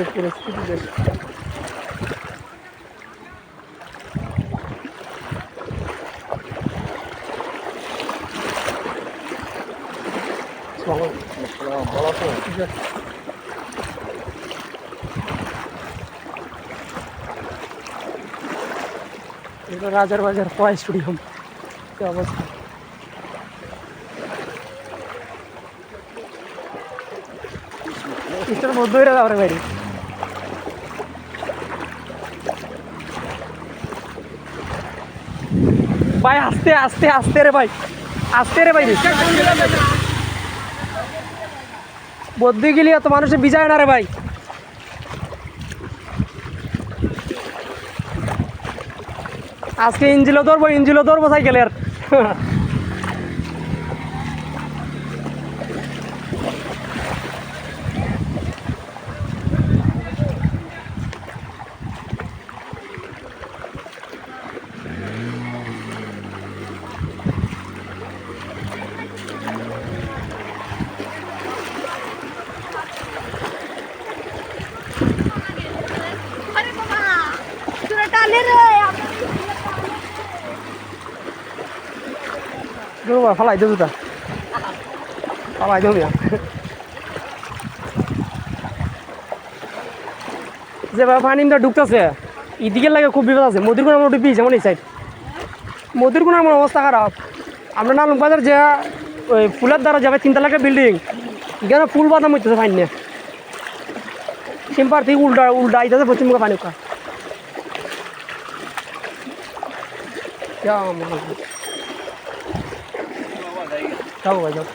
আজকে পরিস্থিতি বেশ এটা রাজার বাজার পয় স্টেডিয়াম কি অবস্থা। ইস্টার মধ্যে যাওয়ার বাইরে ভাই আস্তে আস্তে আস্তে রে ভাই, আস্তে রে ভাই, বদ্যি গেলি এত মানুষের বিজয় না রে ভাই। আজকে ইঞ্জিলও ধরবো সাইকেলের। ফালাই দে দুটা, ফালাই দেব যেভাবে পানিটা ঢুকতেছে এদিকে লাগে খুব বিপদ আছে। মদির কোনার মোটে পিস এমন এই সাইড মদির কোনার আমার অবস্থা খারাপ। আমরা নালুক বাজার যে ওই ফুলের দ্বারা যাবে 3 তলা বিল্ডিং এখানে ফুল বাদাম হইতেছে পানি নিয়ে সিম্পার থেকে উল্টা উল্টা আইতেছে পশ্চিমবঙ্গ পানি কা যাও ভাই যাও।